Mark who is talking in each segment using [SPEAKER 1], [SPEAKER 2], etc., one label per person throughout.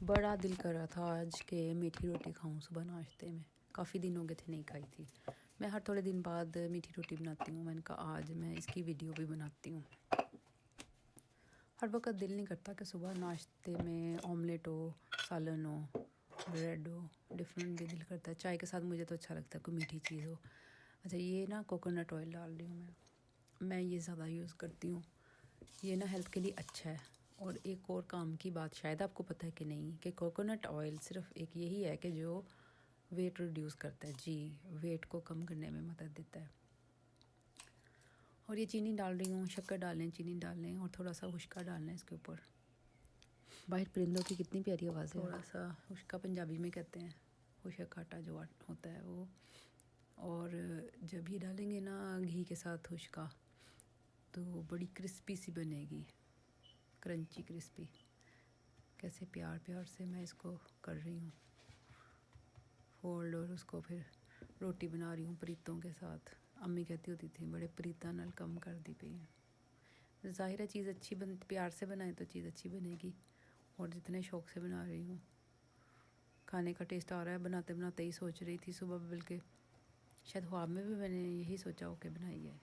[SPEAKER 1] बड़ा दिल कर रहा था आज के मीठी रोटी खाऊं सुबह नाश्ते में। काफ़ी दिन हो गए थे नहीं खाई थी। मैं हर थोड़े दिन बाद मीठी रोटी बनाती हूँ। मैंने कहा आज मैं इसकी वीडियो भी बनाती हूँ। हर वक्त दिल नहीं करता कि सुबह नाश्ते में ऑमलेट हो, सालन हो, ब्रेड हो। डिफरेंट भी दिल करता है। चाय के साथ मुझे तो अच्छा लगता है कोई मीठी चीज़ हो। अच्छा, ये ना कोकोनट ऑयल डाल रही हूँ मैं ये ज़्यादा यूज़ करती हूँ। ये ना हेल्थ के लिए अच्छा है। और एक और काम की बात शायद आपको पता है कि नहीं, कि कोकोनट ऑयल सिर्फ एक यही है कि जो वेट रिड्यूस करता है। जी, वेट को कम करने में मदद देता है। और ये चीनी डाल रही हूँ, शक्कर डाल लें, चीनी डाल लें और थोड़ा सा हुश्का डालना है इसके ऊपर। बाहर परिंदों की कितनी प्यारी आवाज़ है। थोड़ा सा हुश्का पंजाबी में कहते हैं, हुशक आटा जो होता है वो। और जब ये डालेंगे ना घी के साथ हुश्का, तो बड़ी क्रिस्पी सी बनेगी, क्रंची क्रिस्पी। कैसे प्यार प्यार से मैं इसको कर रही हूँ फोल्ड, और उसको फिर रोटी बना रही हूँ परीतों के साथ। अम्मी कहती होती थी बड़े परीता नल कम कर दी पई है। ज़ाहिर है चीज़ अच्छी प्यार से बनाए तो चीज़ अच्छी बनेगी। और जितने शौक़ से बना रही हूँ, खाने का टेस्ट आ रहा है। बनाते बनाते ही सोच रही थी सुबह, बल्कि शायद ख्वाब में भी मैंने यही सोचा हो कि बनाई है।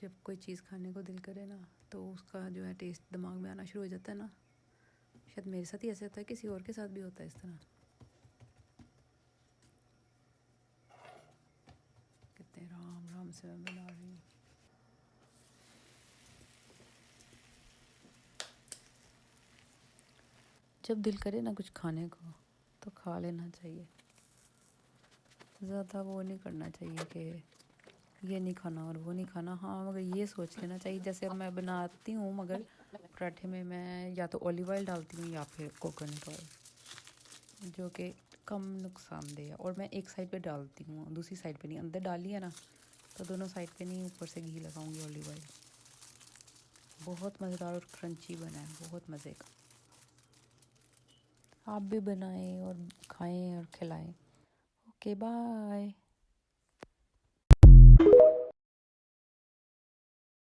[SPEAKER 1] जब कोई चीज़ खाने को दिल करे ना, तो उसका जो है टेस्ट दिमाग में आना शुरू हो जाता है ना। शायद मेरे साथ ही ऐसे होता है, किसी और के साथ भी होता है इस तरह। कितने राम राम से मैं बना रही हूँ। जब दिल करे ना कुछ खाने को, तो खा लेना चाहिए। ज़्यादा वो नहीं करना चाहिए कि ये नहीं खाना और वो नहीं खाना। हाँ, मगर ये सोच लेना चाहिए, जैसे अब मैं बनाती हूँ, मगर पराठे में मैं या तो ऑलिव ऑयल डालती हूँ या फिर कोकोनट ऑयल, जो कि कम नुकसानदेह है। और मैं एक साइड पे डालती हूँ, दूसरी साइड पे नहीं। अंदर डाली है ना, तो दोनों साइड पे नहीं, ऊपर से घी लगाऊंगी ऑलिव ऑयल। बहुत मज़ेदार और क्रंची बना है, बहुत मज़े का। आप भी बनाएं और खाएं और खिलाएं। Okay, bye.